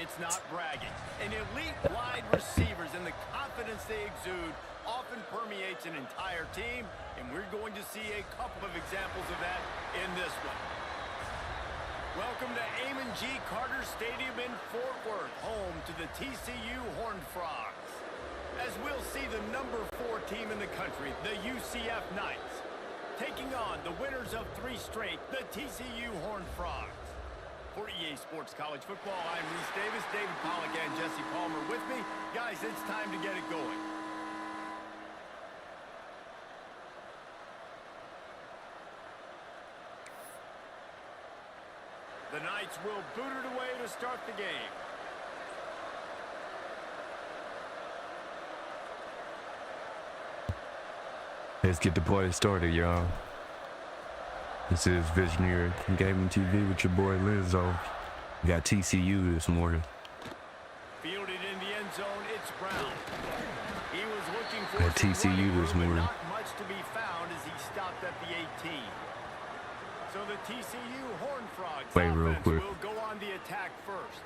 It's not bragging. An elite wide receivers and the confidence they exude often permeates an entire team, and we're going to see a couple of examples of that in this one. Welcome to Amon G. Carter Stadium in Fort Worth, home to the TCU Horned Frogs. As we'll see the number 4 team in the country, the UCF Knights, taking on the winners of 3 straight, the TCU Horned Frogs. For EA Sports College Football, I'm Reese Davis, David Pollack, and Jesse Palmer with me. Guys, it's time to get it going. The Knights will boot it away to start the game. Let's get the party started, y'all. This is Viisionary Gaming TV with your boy Lizzo. We got TCU this morning. Fielded in the end zone, it's Brown. He was looking for TCU this morning. not much to be found as he stopped at the 18. So the TCU Horned Frogs Wait, real quick. will go on the attack first.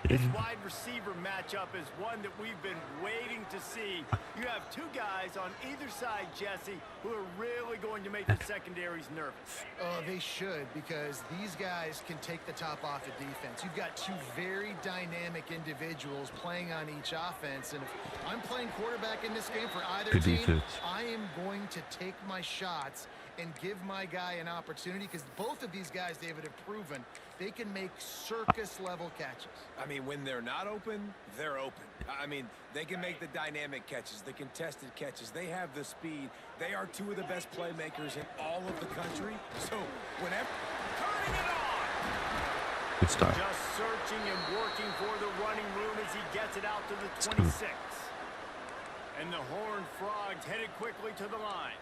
This wide receiver matchup is one that we've been waiting to see. You have 2 guys on either side, Jesse, who are really going to make the secondaries nervous. Oh, they should, because these guys can take the top off of defense. You've got 2 very dynamic individuals playing on each offense, and if I'm playing quarterback in this game for either Good team, defense. I am going to take my shots and give my guy an opportunity, because both of these guys, David, have proven they can make circus-level catches. I mean, when they're not open, they're open. I mean, they can make the dynamic catches, the contested catches. They have the speed. They are 2 of the best playmakers in all of the country. So, whenever... Turning it on! Good start. Just searching and working for the running room as he gets it out to the 26. And the Horned Frogs headed quickly to the line.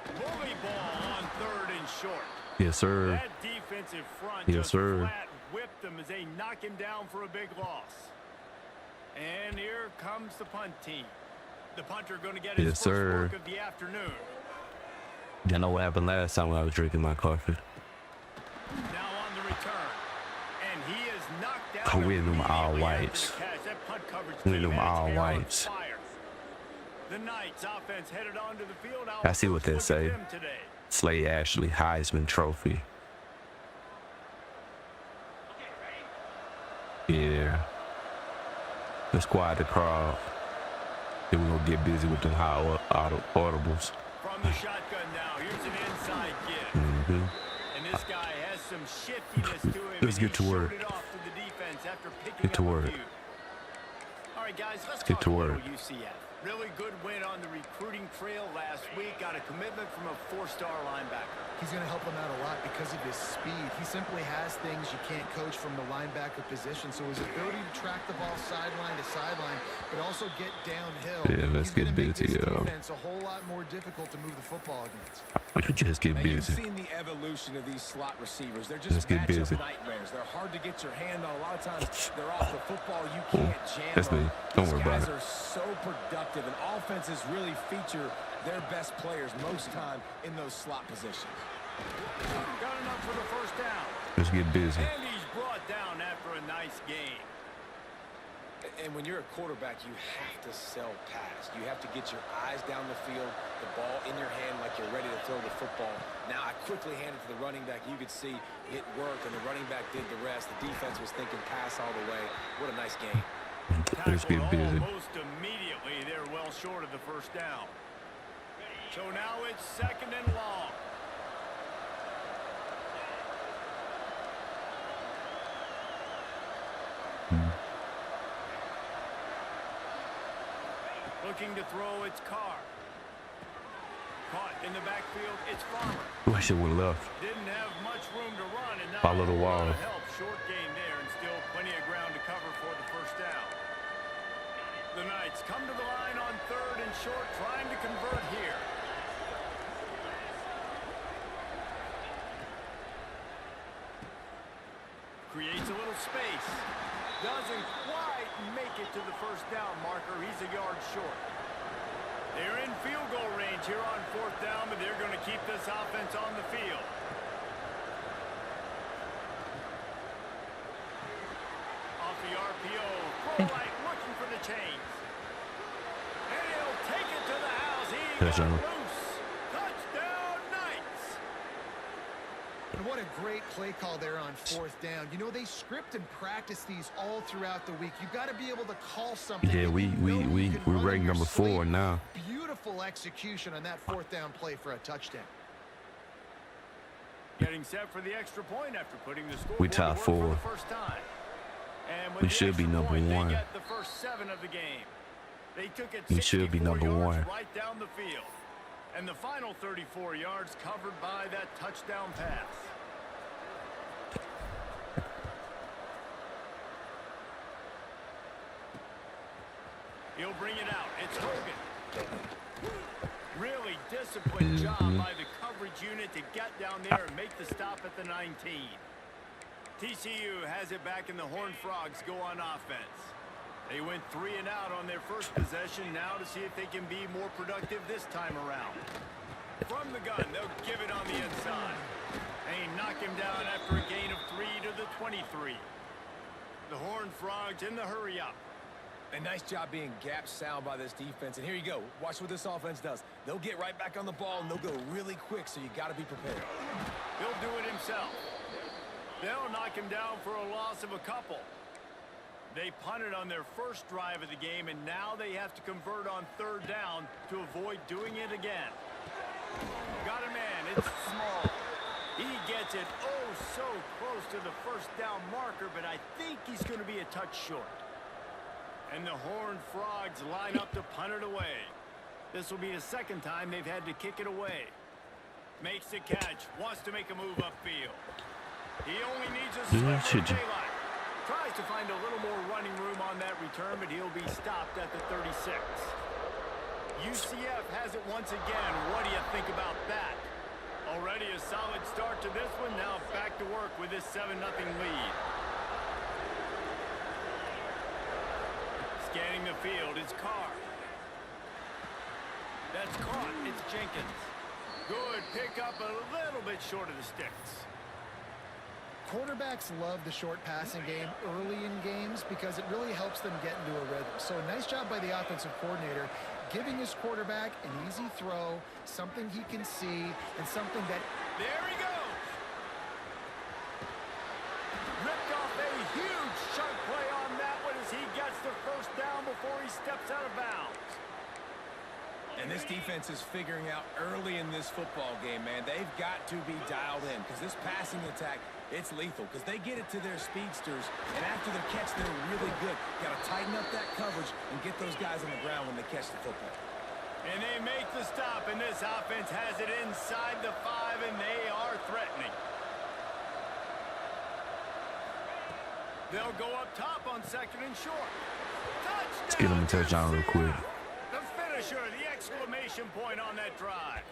Bully ball on 3rd and short. Yes, sir. That defensive front Yes, just sir. flat whipped them as they knock him down for a big loss. And here comes the punt team. The punter going to get his Yes, first sir. work of the afternoon. You know what happened last time when I was drinking my coffee? Now on the return. And he is knocked down. Oh, we them all immediately after whites. the catch. That punt coverage We team them had its all hair on whites. fire. The Knights offense headed onto the field. I see what they Look at say. them today. Slay Ashley Heisman Trophy. Yeah. Let's quiet the crowd. Then we're gonna get busy with the high audibles. From the shotgun now, here's an inside give. And this guy has some shiftiness to him. Let's and get to he work. showed it off to the defense after picking Get to up a work. few. All right, guys, let's Get talk to a little work. UCF. Really good win on the recruiting trail last week. Got a commitment from a 4-star linebacker. He's going to help them out a lot because of his speed. He simply has things you can't coach from the linebacker position. So his ability to track the ball sideline to sideline, but also get downhill. Yeah, let's get busy, yo. It's a whole lot more difficult to move the football against. Just get Now, you've busy. seen the evolution of these slot receivers. They're just Let's get matchup busy. nightmares. They're hard to get your hand on. A lot of times, they're off the football. You can't jam That's them. me. Don't These worry about guys it. are so productive, and offenses really feature their best players most time in those slot positions. Got enough for the first down. Let's get busy. And he's brought down after a nice game. And when you're a quarterback, you have to sell past. You have to get your eyes down the field, the ball in your hand like you're ready to throw the football. Now I quickly handed to the running back. You could see it worked, and the running back did the rest. The defense was thinking pass all the way. What a nice game. Let's get busy. Almost immediately, they're well short of the first down. So now it's 2nd and long. Looking to throw, it's Carr. Caught in the backfield, it's Farmer. Wish it would have left. Didn't have much room to run, and now Follow the a lot wall. of help. Short gain there, and still plenty of ground to cover for the first down. The Knights come to the line on 3rd and short, trying to convert here. Creates a little space. Doesn't quite make it to the first down marker. He's a yard short. They're in field goal range here on 4th down, but they're going to keep this offense on the field. off the RPO. Throw right, looking for the chains. And he'll take it to the house. He got loose. Touchdown, Knights. And what a great play call there on 4th down. You know, they script and practice these all throughout the week. You've got to be able to call something. Yeah, we're ranked number 4 now. Beautiful execution on that 4th down play for a touchdown. Getting set for the extra point after putting the score. We top 4. For the first time. And with We the should be extra number point, 1. They get the first 7 of the game. They took it We should be 64 number yards 1. right down the field. And the final 34 yards covered by that touchdown pass. He'll bring it out. It's Hogan. Really disciplined job by the coverage unit to get down there and make the stop at the 19. TCU has it back and the Horned Frogs go on offense. They went 3 and out on their first possession, now to see if they can be more productive this time around. From the gun, they'll give it on the inside. They knock him down after a gain of 3 to the 23. The Horned Frogs in the hurry up. A nice job being gap sound by this defense. And here you go. Watch what this offense does. They'll get right back on the ball, and they'll go really quick, so you got to be prepared. He'll do it himself. They'll knock him down for a loss of a couple. They punted on their first drive of the game, and now they have to convert on 3rd down to avoid doing it again. Got a man. It's small. He gets it oh so close to the first down marker, but I think he's going to be a touch short. And the Horned Frogs line up to punt it away. This will be the 2nd time they've had to kick it away. Makes the catch. Wants to make a move upfield. He only needs a sliver of daylight. Tries to find a little more running room on that return, but he'll be stopped at the 36. UCF has it once again. What do you think about that? Already a solid start to this one. Now back to work with this 7-0 lead. Scanning the field, it's Carr. That's caught, it's Jenkins. Good pickup, a little bit short of the sticks. Quarterbacks love the short passing game early in games because it really helps them get into a rhythm. So nice job by the offensive coordinator giving his quarterback an easy throw, something he can see, and something that... There he goes! Ripped off a huge chunk play on that one as he gets the first down before he steps out of bounds. And this defense is figuring out early in this football game, man. They've got to be dialed in because this passing attack, it's lethal because they get it to their speedsters, and after the catch, they're really good. Got to tighten up that coverage and get those guys on the ground when they catch the football. And they make the stop, and this offense has it inside the 5, and they are threatening. They'll go up top on 2nd and short. Touchdown! Let's get him a touchdown real quick. The finisher, the exclamation point on that drive.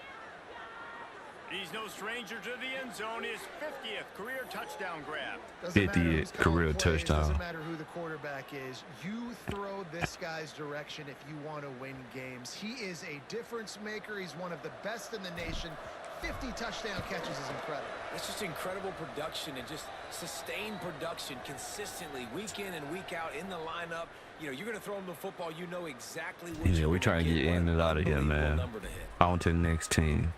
He's no stranger to the end zone. His 50th career touchdown grab. 50th career touchdown. Doesn't matter who the quarterback is. You throw this guy's direction if you want to win games. He is a difference maker. He's one of the best in the nation. 50 touchdown catches is incredible. It's just incredible production and just sustained production consistently week in and week out in the lineup. You know, you're going to throw him the football. You know exactly what Yeah, we're trying to get in and out of here, man. On to the next team.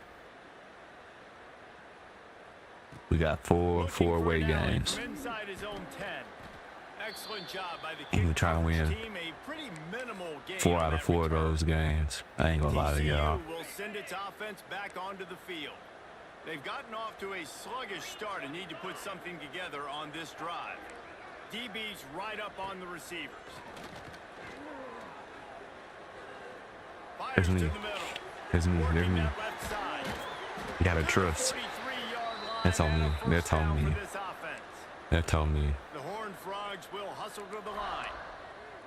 We got four away games. Inside his own 10. Excellent job by the We're trying to win team. A pretty minimal game 4 out of 4 of those games. I ain't gonna lie to y'all. TCU will send its offense back onto the field. They've gotten off to a sluggish start and need to put something together on this drive. DB's right up on the receivers. Fires to the middle. There's me. There's me. That left side. You gotta trust. That's on me. That's on me. That's on me. The Horned Frogs will hustle to the line.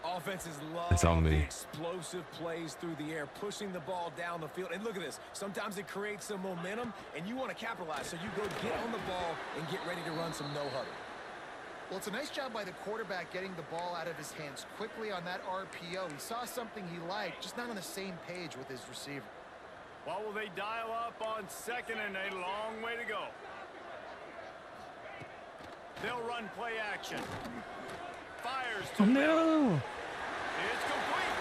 Offenses love It's on me. the explosive plays through the air, pushing the ball down the field. And look at this. Sometimes it creates some momentum, and you want to capitalize. So you go get on the ball and get ready to run some no-huddle. Well, it's a nice job by the quarterback getting the ball out of his hands quickly on that RPO. He saw something he liked, just not on the same page with his receiver. What will they dial up on 2nd and a long way to go? They'll run play action. fires to No. It's complete.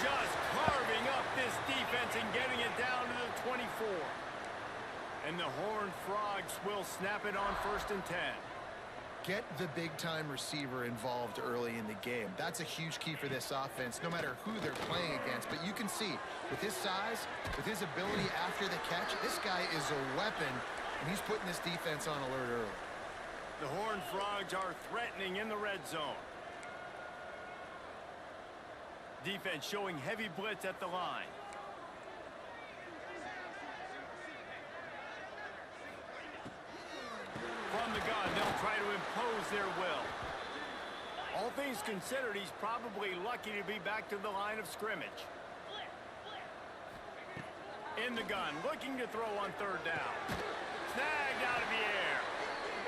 Just carving up this defense and getting it down to the 24. And the Horned Frogs will snap it on 1st and 10. Get the big-time receiver involved early in the game. That's a huge key for this offense, no matter who they're playing against. But you can see, with his size, with his ability after the catch, this guy is a weapon, and he's putting this defense on alert early. The Horned Frogs are threatening in the red zone. Defense showing heavy blitz at the line. From the gun, they'll try to impose their will. All things considered, he's probably lucky to be back to the line of scrimmage. In the gun, looking to throw on 3rd down. Snagged out of the air.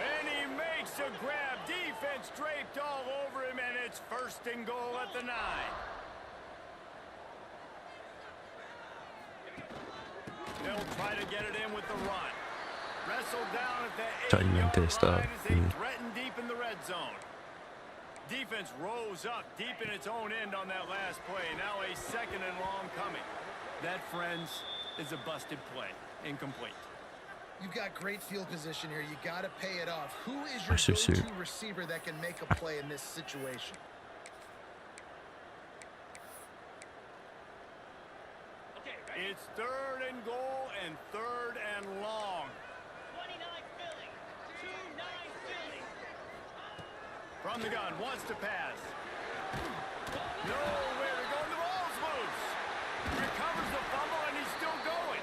And he makes a grab. Defense draped all over him, and it's 1st and goal at the 9. They'll try to get it in with the run. Wrestled down at the 8-yard line as they threaten deep in the red zone. Defense rose up deep in its own end on that last play. Now a 2nd and long coming. That, friends, is a busted play. Incomplete. You've got great field position here. You got to pay it off. Who is your go-to receiver that can make a play in this situation? It's 3rd and goal and 3rd and long. 29 Philly. 2-9 Philly. From the gun, wants to pass. Nowhere to go. The ball's loose. Recovers the fumble, and he's still going.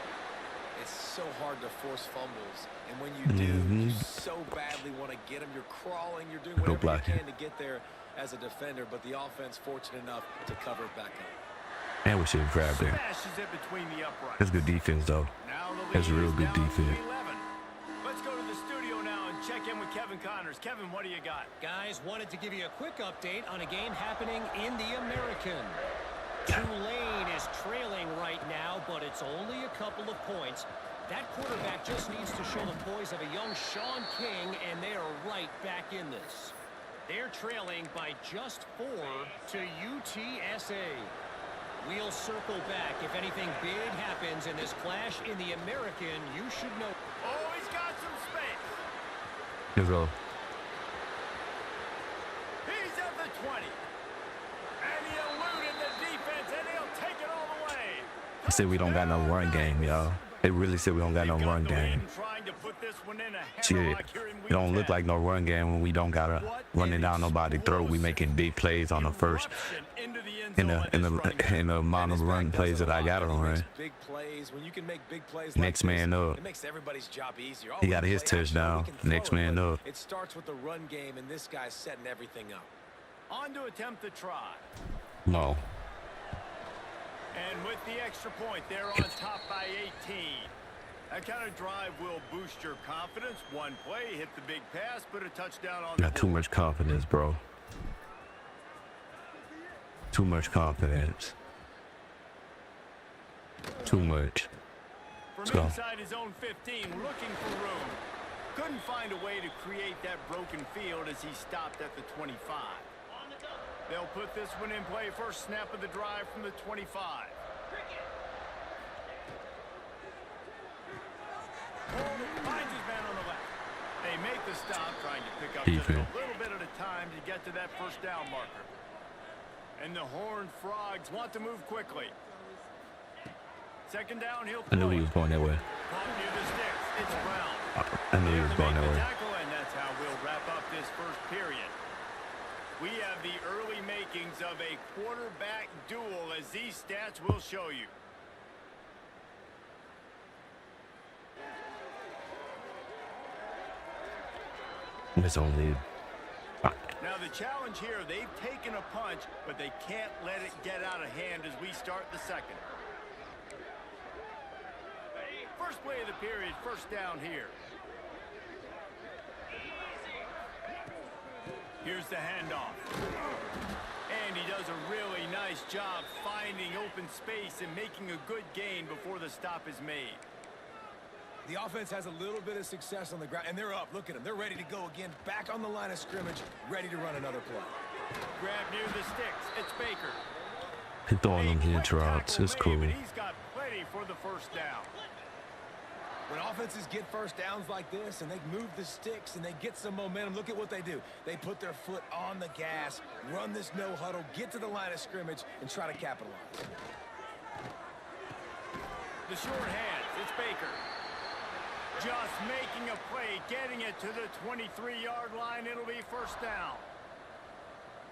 It's so hard to force fumbles, and when you do, you so badly want to get them. You're crawling, you're doing whatever you can to get there as a defender, but the offense fortunate enough to cover it back up. And we should have grabbed it. That's good defense, though. That's a real good defense. Let's go to the studio now and check in with Kevin Connors. Kevin, what do you got? Guys, wanted to give you a quick update on a game happening in the American. Tulane is trailing right now, but it's only a couple of points. That quarterback just needs to show the poise of a young Sean King, and they are right back in this. They're trailing by just 4 to UTSA. We'll circle back. If anything big happens in this clash in the American, you should know. Oh, he's got some space. Let's go. He's at the 20. And he eluded the defense, and he'll take it all the way. They said we don't got no run game, y'all. They really said we don't got no run game. Shit, it don't look like no run game when we don't got to running down nobody's throat. We making big plays on the first. In the amount of run plays that I got to run. Next man up. It makes everybody's job easier. He got his touchdown. Next man up. It starts with the run game, and this guy's setting everything up. On to attempt the try. No. And with the extra point, they're on top by 18. That kind of drive will boost your confidence. One play, hit the big pass, put a touchdown on the board. Got too much confidence, bro. Too much confidence. Too much. Let's go. From inside his own 15, looking for room. Couldn't find a way to create that broken field as he stopped at the 25. They'll put this one in play. First snap of the drive from the 25. Finds his man on the left. They make the stop, trying to pick up just a little bit at a time to get to that 1st down marker. And the Horned Frogs want to move quickly. 2nd down, he'll throw. I knew he was going that way. Near the sticks. It's Brown. I knew he was going that way. And that's how we'll wrap up this 1st period. We have the early makings of a quarterback duel, as these stats will show you. It's only. Now the challenge here, they've taken a punch, but they can't let it get out of hand as we start the 2nd. First play of the period, 1st down here. Here's the handoff. And he does a really nice job finding open space and making a good gain before the stop is made. The offense has a little bit of success on the ground, and they're up. Look at them. They're ready to go again. Back on the line of scrimmage, ready to run another play. Grab near the sticks. It's Baker. He throwing them hinge routes. It's cool. But he's got plenty for the first down. When offenses get first downs like this and they move the sticks and they get some momentum, look at what they do. They put their foot on the gas, run this no huddle, get to the line of scrimmage, and try to capitalize. The short hands. It's Baker. Just making a play, getting it to the 23-yard line. It'll be first down.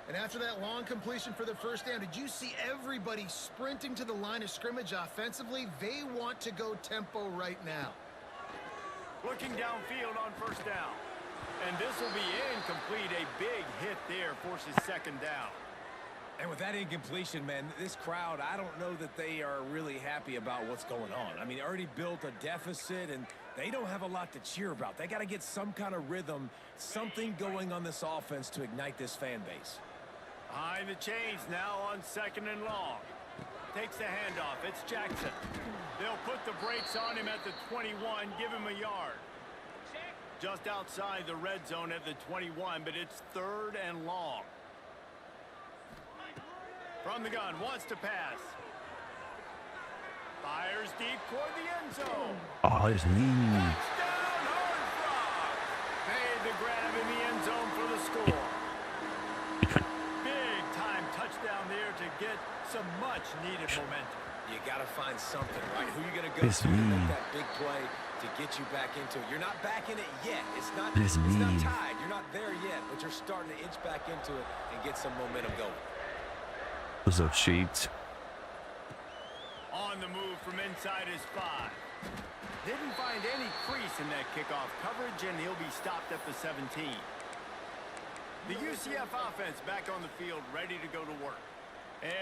And after that long completion for the first down, did you see everybody sprinting to the line of scrimmage offensively? They want to go tempo right now. Looking downfield on first down. And this will be incomplete. A big hit there forces second down. And with that incompletion, man, this crowd, I don't know that they are really happy about what's going on. I mean, already built a deficit, and they don't have a lot to cheer about. They got to get some kind of rhythm, something going on this offense to ignite this fan base. Behind the chains now on second and long. Takes the handoff. It's Jackson. They'll put the brakes on him at the 21, give him a yard. Just outside the red zone at the 21, but it's third and long. From the gun, wants to pass. Fires deep toward the end zone. Oh, it's me. Touchdown, Horned Frogs. Made the grab in the end zone for the score. Big time touchdown there to get some much needed momentum. You got to find something, right? Who are you going to go It's to me. make that big play to get you back into it? You're not back in it yet. It's not Me. tied. You're not there yet, but you're starting to inch back into it and get some momentum going. What's up, Sheets? On the move from inside his 5. Didn't find any crease in that kickoff coverage, and he'll be stopped at the 17. The UCF offense back on the field, ready to go to work.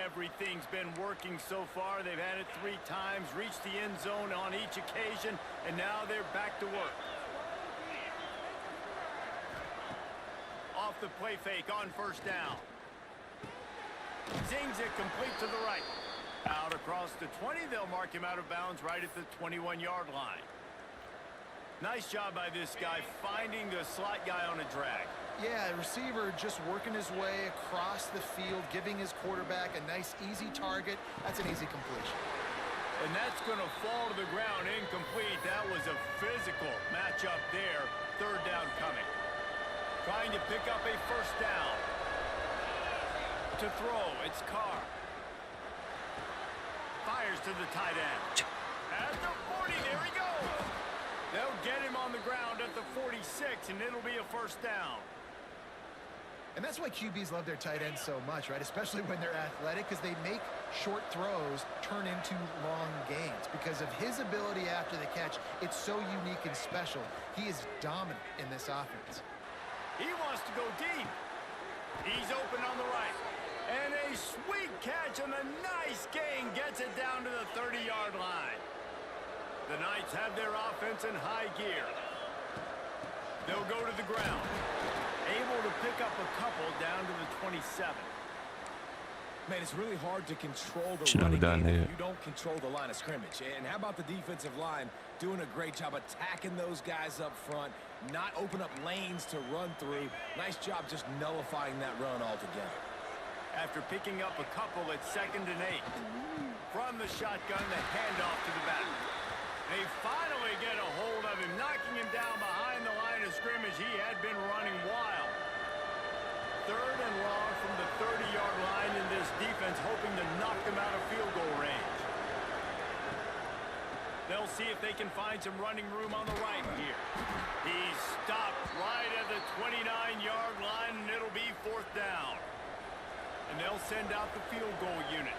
Everything's been working so far. They've had it 3 times, reached the end zone on each occasion, and now they're back to work. Off the play fake on first down. Zings it complete to the right. Out across the 20, they'll mark him out of bounds right at the 21-yard line. Nice job by this guy finding the slot guy on a drag. Yeah, receiver just working his way across the field, giving his quarterback a nice, easy target. That's an easy completion. And that's going to fall to the ground incomplete. That was a physical matchup there. Third down coming. Trying to pick up a first down. To throw, it's Carr. Fires to the tight end. At the 40, there he goes. They'll get him on the ground at the 46, and it'll be a first down. And that's why QBs love their tight ends so much, right? Especially when they're athletic, because they make short throws turn into long gains. Because of his ability after the catch, it's so unique and special. He is dominant in this offense. He wants to go deep. He's open on the right. And a sweet catch and a nice gain gets it down to the 30-yard line. The Knights have their offense in high gear. They'll go to the ground. Able to pick up a couple down to the 27. Man, it's really hard to control the Should've running done game that. if you don't control the line of scrimmage. And how about the defensive line doing a great job attacking those guys up front, not open up lanes to run through. Nice job just nullifying that run altogether. After picking up a couple at 2nd and 8. From the shotgun, the handoff to the back. They finally get a hold of him, knocking him down behind the line of scrimmage. He had been running wild. Third and long from the 30-yard line, in this defense hoping to knock them out of field goal range. They'll see if they can find some running room on the right here. He's stopped right at the 29-yard line, and it'll be 4th down. And they'll send out the field goal unit.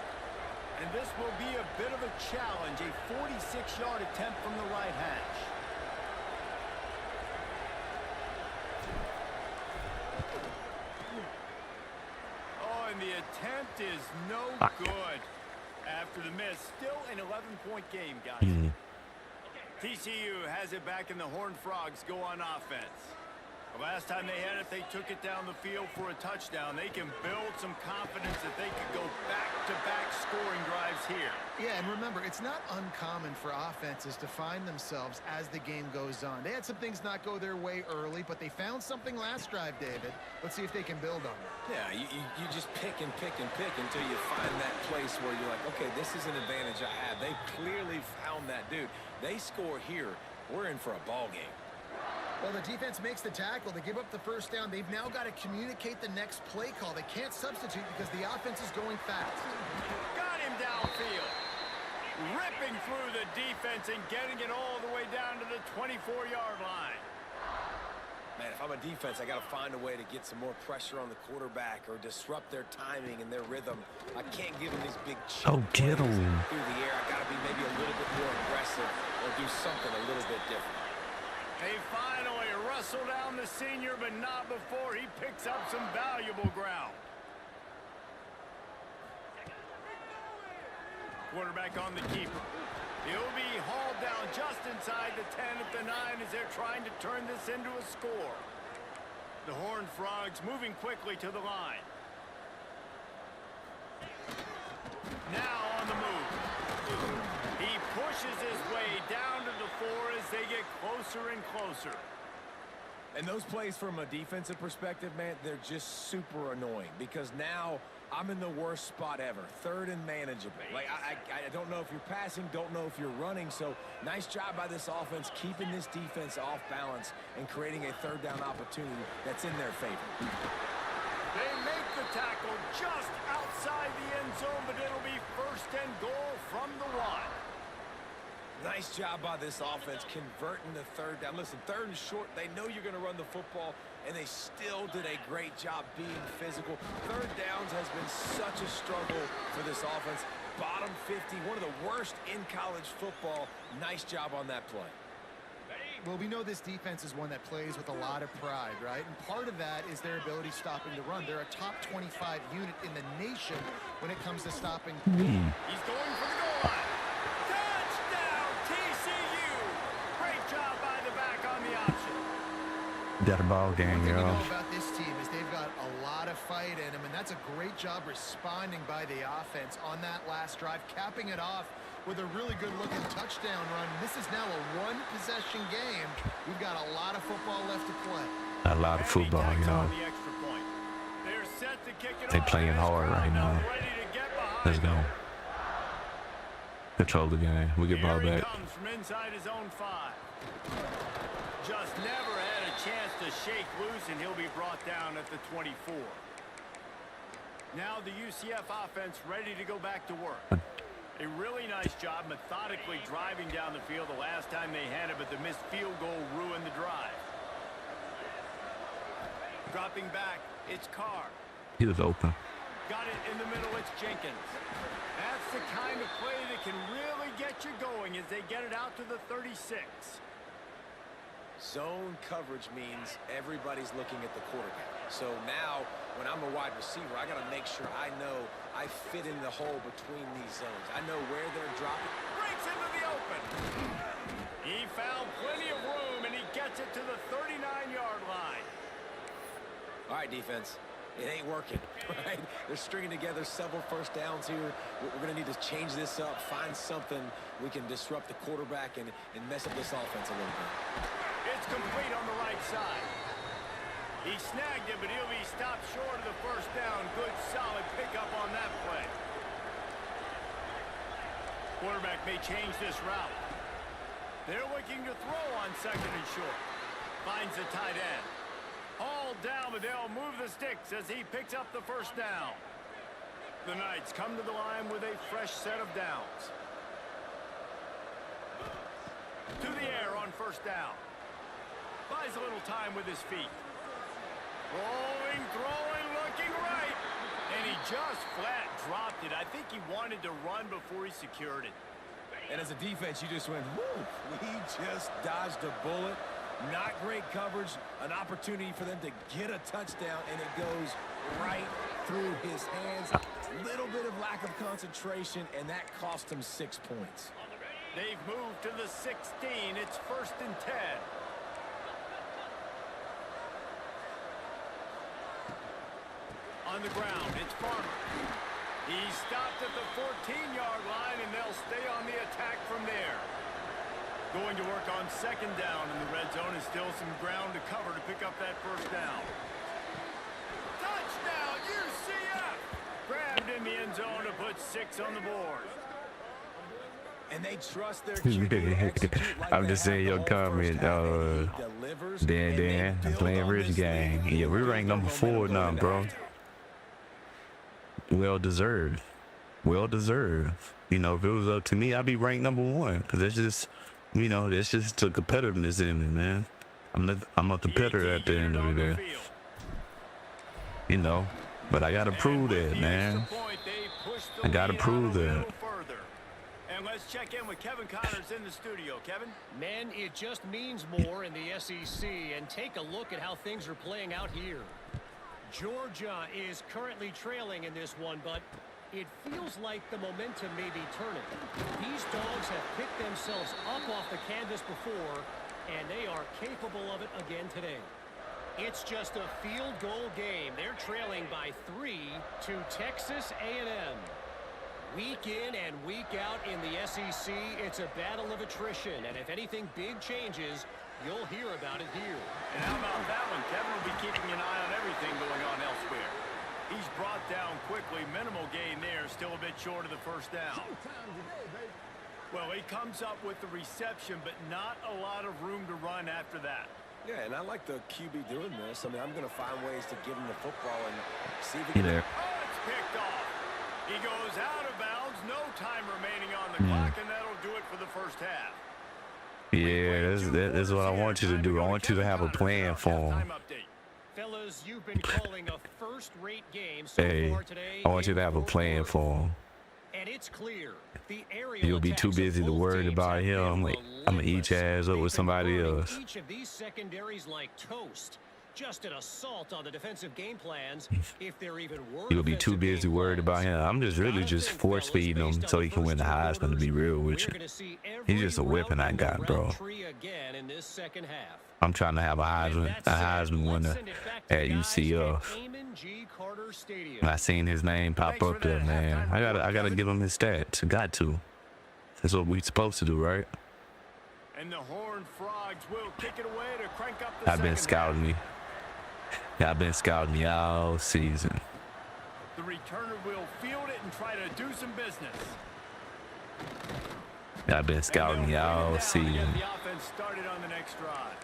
And this will be a bit of a challenge, a 46-yard attempt from the right hash. Oh, and the attempt is no good. After the miss, still an 11-point game, guys. TCU has it back, and the Horned Frogs go on offense. The last time they had it, they took it down the field for a touchdown. They can build some confidence that they could go back-to-back scoring drives here. Yeah, and remember, it's not uncommon for offenses to find themselves as the game goes on. They had some things not go their way early, but they found something last drive, David. Let's see if they can build on it. Yeah, you just pick and pick and pick until you find that place where you're like, okay, this is an advantage I have. They clearly found that dude. They score here. We're in for a ball game. Well, the defense makes the tackle. They give up the first down. They've now got to communicate the next play call. They can't substitute because the offense is going fast. Got him downfield. Ripping through the defense and getting it all the way down to the 24-yard line. Man, if I'm a defense, I got to find a way to get some more pressure on the quarterback or disrupt their timing and their rhythm. I can't give them these big chunk get plays him through the air. I got to be maybe a little bit more aggressive or do something a little bit different. They finally wrestle down the senior, but not before he picks up some valuable ground. Quarterback on the keeper. He'll be hauled down just inside the 10 at the 9 as they're trying to turn this into a score. The Horned Frogs moving quickly to the line. Now on the move. He pushes his way down to the 4 as they get closer and closer. And those plays from a defensive perspective, man, they're just super annoying because now I'm in the worst spot ever. Third and manageable. Like, I don't know if you're passing, don't know if you're running. So nice job by this offense keeping this defense off balance and creating a third down opportunity that's in their favor. They make the tackle just outside the end zone, but it'll be first and goal from the 1. Nice job by this offense converting the third down. Listen, third and short, they know you're going to run the football, and they still did a great job being physical. Third downs has been such a struggle for this offense. Bottom 50, one of the worst in college football. Nice job on that play. Well, we know this defense is one that plays with a lot of pride, right? And part of that is their ability stopping the run. They're a top 25 unit in the nation when it comes to stopping. He's going for the goal line. Touchdown, TCU. Great job by the back on the option. That a ball game, One thing we yo. know about this team is they've got a lot of fight in them, and that's a great job responding by the offense on that last drive, capping it off with a really good-looking touchdown run. This is now a one-possession game. We've got a lot of football left to play. A lot of football, you know. They're set to kick it They off. playing hard right now. Ready to get behind Let's go. them. Control the game. We get ball Here he back. comes from inside his own 5. Just never had a chance to shake loose, and he'll be brought down at the 24. Now the UCF offense ready to go back to work. A really nice job methodically driving down the field the last time they had it, but the missed field goal ruined the drive. Dropping back, it's Carr. He was open. Got it in the middle, it's Jenkins. That's the kind of play that can really get you going as they get it out to the 36. Zone coverage means everybody's looking at the quarterback. So now, when I'm a wide receiver, I got to make sure I know I fit in the hole between these zones. I know where they're dropping. Breaks into the open. He found plenty of room, and he gets it to the 39-yard line. All right, defense. It ain't working, right? They're stringing together several first downs here. We're going to need to change this up, find something we can disrupt the quarterback and mess up this offense a little bit. It's complete on the right side. He snagged it, but he'll be stopped short of the first down. Good, solid pickup on that play. Quarterback may change this route. They're looking to throw on second and short. Finds the tight end. Hauled down, but they'll move the sticks as he picks up the first down. The Knights come to the line with a fresh set of downs. To the air on first down. Buys a little time with his feet. Rolling, throwing, looking right. And he just flat dropped it. I think he wanted to run before he secured it. And as a defense, you just went, whoo, he just dodged a bullet. Not great coverage, an opportunity for them to get a touchdown, and it goes right through his hands. Little bit of lack of concentration, and that cost him 6 points. They've moved to the 16. It's first and 10. On the ground, it's Farmer. He stopped at the 14-yard line, and they'll stay on the attack from there. Going to work on second down in the red zone, and still some ground to cover to pick up that first down. Touchdown, UCF! Grabbed in the end zone to put 6 on the board. And they trust their QB. I'm just saying your comment, Dan, playing rich game. Yeah, we ranked number 4 now, bro. Well deserved. Well deserved. You know, if it was up to me, I'd be ranked number 1. Because it's just, you know, that's just the competitiveness in it, man. I'm a competitor at the end of the day. You know, but I gotta prove that, man. I gotta prove that. And let's check in with Kevin Connors in the studio. Kevin? Men, it just means more in the SEC, and take a look at how things are playing out here. Georgia is currently trailing in this one, but it feels like the momentum may be turning. These dogs have picked themselves up off the canvas before, and they are capable of it again today. It's just a field goal game. They're trailing by 3 to Texas A&M. Week in and week out in the SEC, it's a battle of attrition, and if anything big changes, you'll hear about it here. And how about that one? Kevin will be keeping an eye on everything going on elsewhere. He's brought down quickly. Minimal gain there, still a bit short of the first down. Well, he comes up with the reception, but not a lot of room to run after that. Yeah, and I like the QB doing this. I mean, I'm going to find ways to give him the football and see if he can... Oh, it's picked off. He goes out of bounds. No time remaining on the clock, and that'll do it for the first half. Yeah, that's what I want you to do. I want you to have a plan for him. Fellas, you've been calling a first-rate game so far today. I want you to have a plan for him. And it's clear. The You'll be too busy to worry about him. Like, I'm gonna eat your ass up with somebody else. Each of these secondaries like toast. Just an assault on the defensive game plans. If they're even worse, You'll be too busy worried about him. I'm just really just force feeding him so he can win the Heisman, to be real with you. He's just a weapon I got, bro. I'm trying to have a Heisman winner at UCF. And I seen his name pop up there, man. I gotta give him his stats. Got to. That's what we supposed to do, right? And the Horned Frogs will kick it away to crank up the I've been scouting you. Yeah, I've been scouting you all season. The returner will field it and try to do some business. Yeah, I've been scouting you all season. The offense started on the next drive.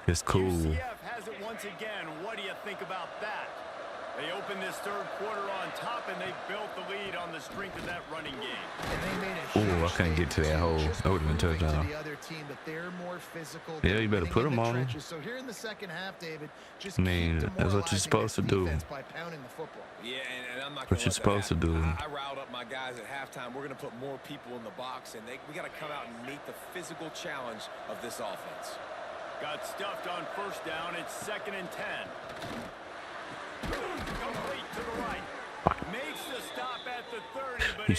It's cool. UCF has it once again. What do you think about that? They opened this third quarter on top, and they built the lead on the strength of that running game. Oh, I couldn't get to that hole. That would have been touchdown. Yeah, you better put them on. So here in the second half, David, just I mean, that's what you're supposed to do. Yeah, and I'm not what you're supposed to do. I riled up my guys at halftime. We're going to put more people in the box, and we got to come out and meet the physical challenge of this offense. Got stuffed on first down. It's 2nd and 10. Complete to the right. Makes the stop at the 30, but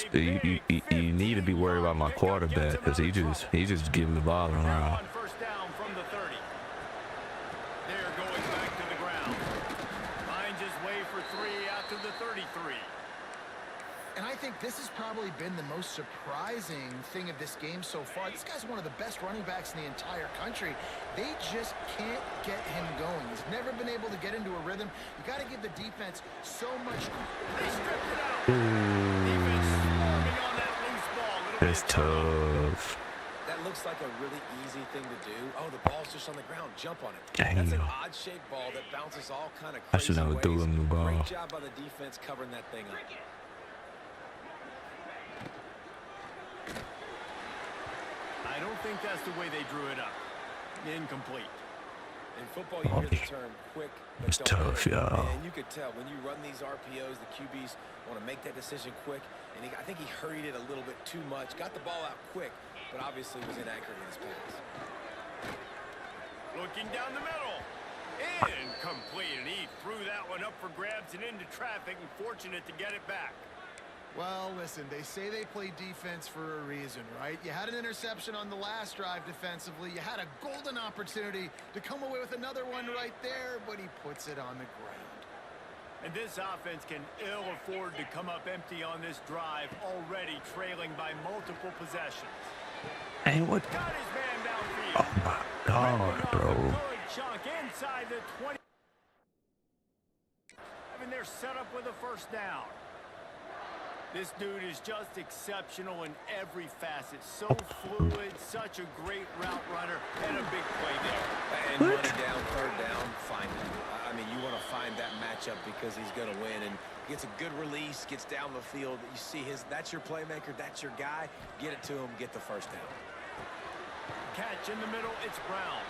you need to be worried about my quarterback because he just giving the ball around. On first down from the 30. They're going back to the ground. Finds his way for 3 out to the 33. And I think this has probably been the most surprising thing of this game so far. This guy's one of the best running backs in the entire country. They just can't get him going. He's never been able to get into a rhythm. You got to give the defense so much. They stripped it out. Defense swarming on that loose ball. It's tough. That looks like a really easy thing to do. Oh, the ball's just on the ground. Jump on it. Dang. That's an odd-shaped ball that bounces all kind of crazy I should never threw him the ball. Great job by the defense covering that thing up. I don't think that's the way they drew it up. Incomplete. In football, you hear the term quick, but It's tough, y'all. And you could tell when you run these RPOs, the QBs want to make that decision quick. And I think he hurried it a little bit too much. Got the ball out quick, but obviously was inaccurate in his pass. Looking down the middle. Incomplete. And he threw that one up for grabs and into traffic, and fortunate to get it back. Well, listen, they say they play defense for a reason, right? You had an interception on the last drive defensively. You had a golden opportunity to come away with another one right there, but he puts it on the ground. And this offense can ill afford to come up empty on this drive, already trailing by multiple possessions. And what? Got his man downfield. Oh my God, bro. Good chunk inside the 20. And they're set up with a first down. This dude is just exceptional in every facet. So fluid, such a great route runner, and a big play there. And running down, third down, find him. I mean, you want to find that matchup because he's going to win. And gets a good release, gets down the field. You see that's your playmaker, that's your guy. Get it to him, get the first down. Catch in the middle, it's Brown.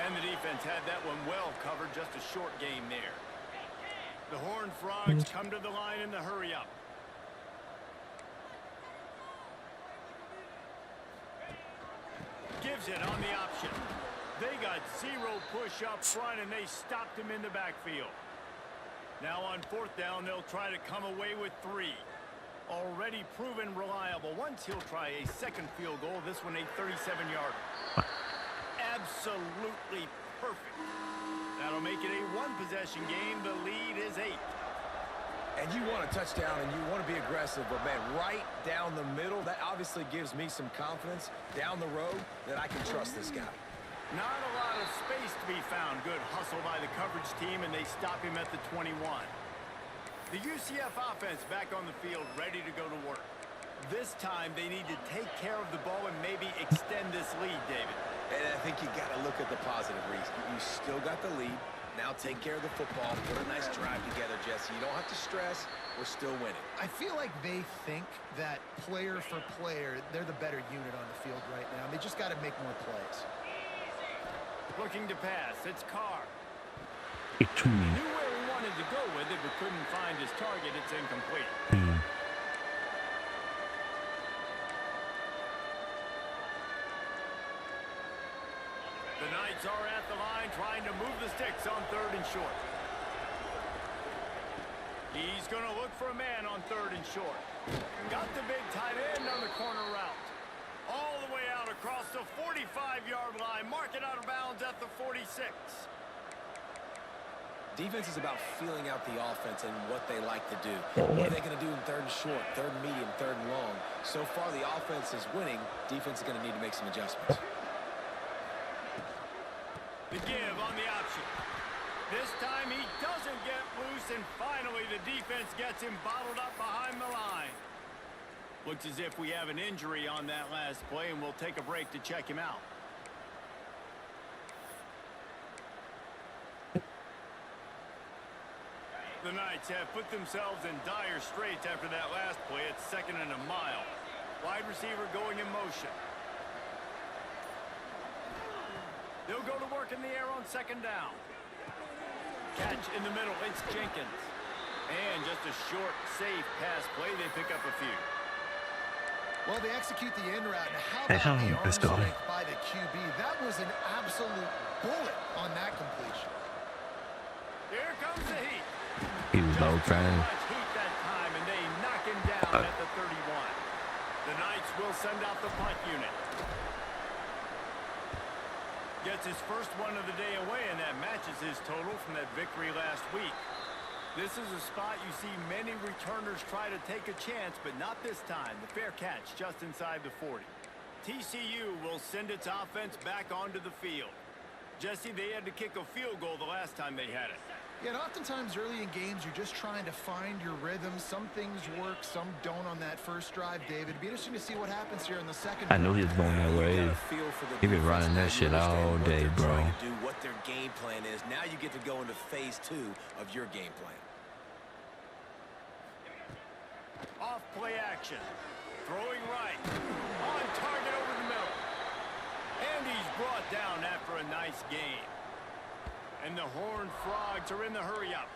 And the defense had that one well covered, just a short game there. The Horned Frogs come to the line in the hurry-up. Gives it on the option. They got zero push up front, and they stopped him in the backfield. Now on fourth down, they'll try to come away with 3. Already proven reliable. Once he'll try a second field goal, this one a 37-yarder. Absolutely perfect. That'll make it a one-possession game. The lead is 8. And you want a touchdown, and you want to be aggressive, but, man, right down the middle, that obviously gives me some confidence down the road that I can trust this guy. Not a lot of space to be found. Good hustle by the coverage team, and they stop him at the 21. The UCF offense back on the field, ready to go to work. This time, they need to take care of the ball and maybe extend this lead, David. And I think you got to look at the positive reason. You still got the lead. Now take care of the football. Put a nice drive together, Jesse. You don't have to stress. We're still winning. I feel like they think that player for player, they're the better unit on the field right now. They just got to make more plays. Looking to pass. It's Carr. It to me. Knew where he wanted to go with it, but couldn't find his target. It's incomplete. The Knights are at the line trying to move the sticks on 3rd and short. He's going to look for a man on 3rd and short. Got the big tight end on the corner route. All the way out across the 45-yard line. Mark it out of bounds at the 46. Defense is about feeling out the offense and what they like to do. What are they going to do in 3rd and short, 3rd and medium, 3rd and long? So far, the offense is winning. Defense is going to need to make some adjustments. The give on the option. This time he doesn't get loose, and finally the defense gets him bottled up behind the line. Looks as if we have an injury on that last play, and we'll take a break to check him out. The Knights have put themselves in dire straits after that last play. It's 2nd and a mile. Wide receiver going in motion. They'll go to work in the air on 2nd down. Catch in the middle. It's Jenkins. And just a short, safe pass play. They pick up a few. Well, they execute the in route. How about the arm strength by the QB? That was an absolute bullet on that completion. Here comes the heat. He was low trying. Heat that time, and they knock him down at the 31. The Knights will send out the punt unit. Gets his first one of the day away, and that matches his total from that victory last week. This is a spot you see many returners try to take a chance, but not this time. The fair catch just inside the 40. TCU will send its offense back onto the field. Jesse, they had to kick a field goal the last time they had it. Yeah, and oftentimes early in games, you're just trying to find your rhythm. Some things work, some don't on that first drive, David. It'd be interesting to see what happens here in the second. I knew he was going that way. He been running that shit all day, bro. Do what their game plan is. Now you get to go into phase 2 of your game plan. Off play action. Throwing right. On target over the middle. And he's brought down after a nice game. And the Horned Frogs are in the hurry-up.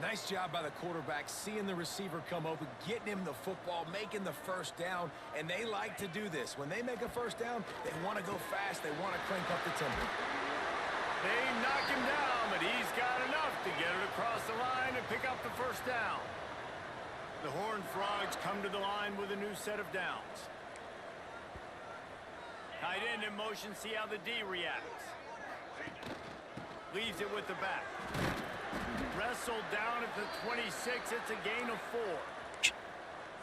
Nice job by the quarterback, seeing the receiver come open, getting him the football, making the first down, and they like to do this. When they make a first down, they want to go fast. They want to crank up the tempo. They knock him down, but he's got enough to get it across the line and pick up the first down. The Horned Frogs come to the line with a new set of downs. Tight end in motion, see how the D reacts. Leaves it with the back. Wrestled down at the 26, it's a gain of 4.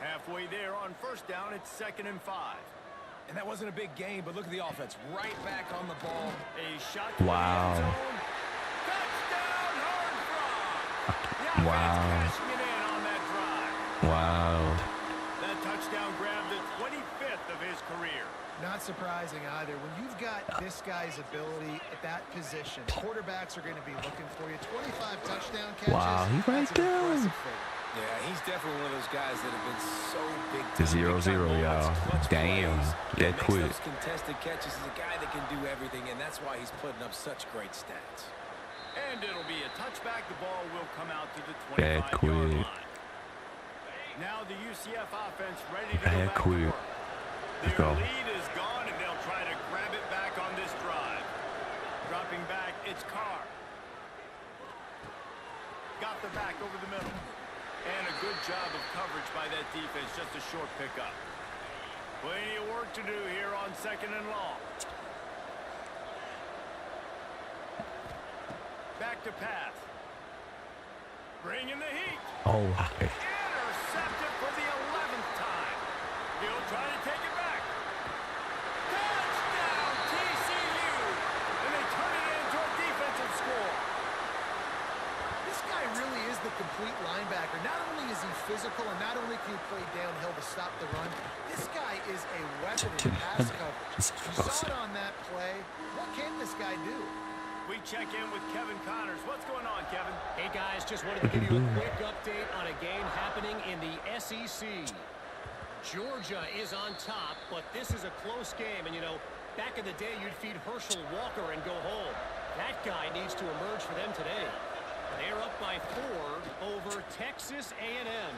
Halfway there on first down, it's 2nd and 5. And that wasn't a big gain, but look at the offense. Right back on the ball. A shot to Wow. the end zone. Touchdown, Horned Frogs! Wow. Cashing it in on that drive. Wow. That touchdown grabbed the 25th of his career. Not surprising either. When you've got this guy's ability at that position, quarterbacks are going to be looking for you. 25 touchdown catches. Wow, he right that's an there. impressive figure. Yeah, he's definitely one of those guys that have been so big. The 0-0, y'all. Damn, that quick. Those contested catches is a guy that can do everything, and that's why he's putting up such great stats. And it'll be a touchback. The ball will come out to the Bad 25-yard quick. line. Now the UCF offense ready to go Bad back to quick. work. Let's Their go. lead is gone, and they'll try to grab it back on this drive. Dropping back, it's Carr. Got the back over the middle. And a good job of coverage by that defense, just a short pickup. Plenty of work to do here on 2nd and long. Back to pass. Bringing the heat. Oh, Intercepted for the 11th time. He'll try to take it back. Touchdown, TCU! And they turn it into a defensive score. This guy really is the complete linebacker. Not only is he physical and not only can he play downhill to stop the run, this guy is a weapon in pass coverage. You saw it on that play. What can this guy do? We check in with Kevin Connors. What's going on, Kevin? Hey, guys, just wanted to give you a quick update on a game happening in the SEC. Georgia is on top, but this is a close game. And, you know, back in the day, you'd feed Herschel Walker and go home. That guy needs to emerge for them today. They're up by 4 over Texas A&M.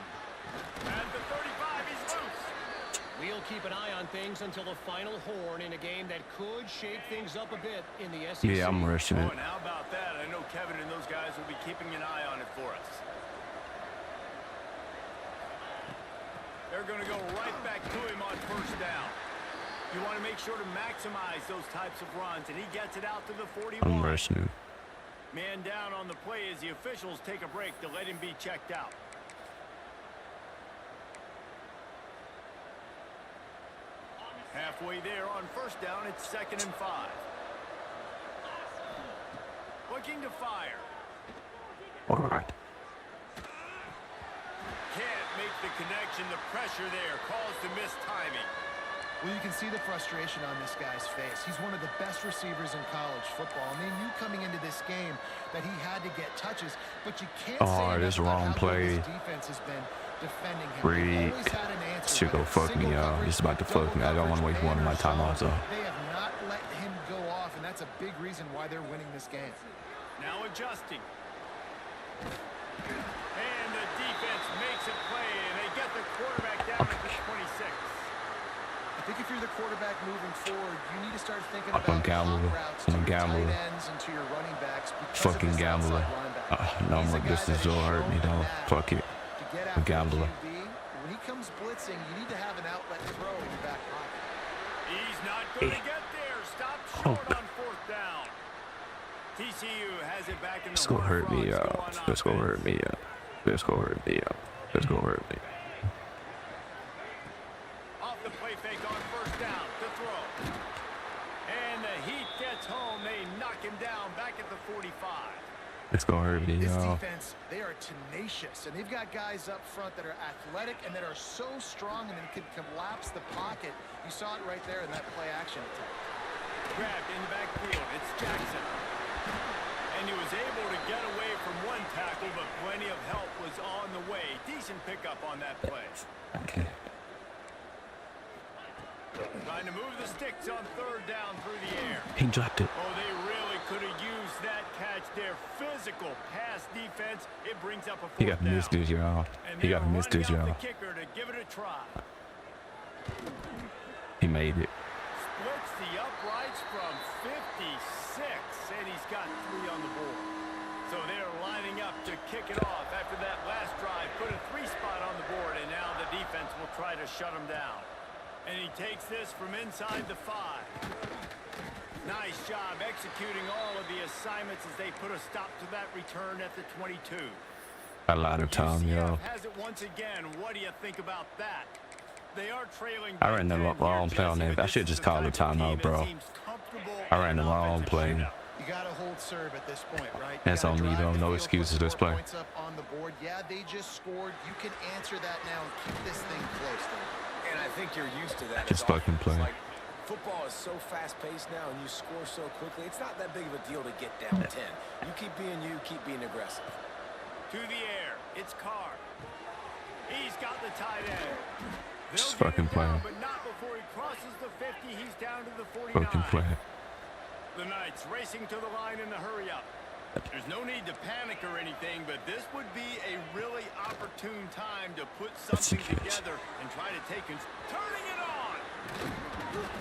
At the 35, he's loose. We'll keep an eye on things until the final horn in a game that could shake things up a bit in the SEC. yeah, I'm rushing Oh, it. and how about that? I know Kevin and those guys will be keeping an eye on it for us. They're going to go right back to him on first down. You want to make sure to maximize those types of runs, and he gets it out to the 41. I'm rushing it. Man down on the play as the officials take a break to let him be checked out. Halfway there on first down, it's 2nd and 5. Looking to fire. All right. Can't make the connection. The pressure there caused the missed timing. Well, you can see the frustration on this guy's face. He's one of the best receivers in college football. I mean, you coming into this game that he had to get touches, but you can't say this enough about wrong how play. good his defense has been defending him. Reed. Always had an answer, Should go whether fuck me, single y'all. coverage, This is about to fuck me. I don't want to waste one of my time also. They have not let him go off, and that's a big reason why they're winning this game. Now adjusting. And the defense makes a play, and they get the quarterback down at the 26. I think if you're the quarterback moving forward, you need to start thinking I'm about a gambler. hot routes to I'm a your gambler. tight ends and to your running backs because of Fucking this gambler. outside linebacker. No, He's a guy this that is so has hurt me shown though. that Fuck it. to get I'm a after gambler. QB, when he comes blitzing, you need to have an outlet throw in your back pocket. He's not going to get there. Stop short on fourth down. TCU has it back in the It's gonna hurt me, Frogs y'all. go on It's gonna offense. hurt me, y'all. It's gonna hurt me, y'all. It's gonna hurt me. Off the play fake on first down to throw. And the Heat gets home. They knock him down back at the 45. It's gonna hurt me, This y'all. defense, they are tenacious, and they've got guys up front that are athletic and that are so strong and can collapse the pocket. You saw it right there in that play action attack. Grabbed in the backfield. It's Jackson. And he was able to get away from one tackle, but plenty of help was on the way. Decent pickup on that play. Okay. Trying to move the sticks on third down through the air. He dropped it. Oh, they really could have used that catch. Their physical pass defense, it brings up a fourth He got down. missed this, y'all. And He they're got missed this, running out y'all. the kicker to give it a try. He made it. Splits the uprights from 56, and he's got 3 on the board. So So they're lining up to kick it off after that last drive. Put a 3-spot on the board, and now the defense will try to shut them down. And he takes this from inside the 5. Nice job executing all of the assignments as they put a stop to that return at the 22. A lot of time, yo. Has it once again. What do you think about that? They are trailing. I ran the wrong play on that. I should just call a timeout, bro. I ran the wrong play. You got to hold serve at this point, right? That's on me, though. No excuses this play. Points up on the board. Yeah, they just scored. You can answer that now and keep this thing close, though. And I think you're used to that. Just fucking play. Like, football is so fast-paced now, and you score so quickly. It's not that big of a deal to get down 10. You keep being you, keep being aggressive. To the air, it's Carr. He's got the tight end. Just fucking play. But not before he crosses the 50. He's down to the 49. Fucking play. The Knights racing to the line in the hurry-up. There's no need to panic or anything, but this would be a really opportune time to put something together and try to take it. Turning it on!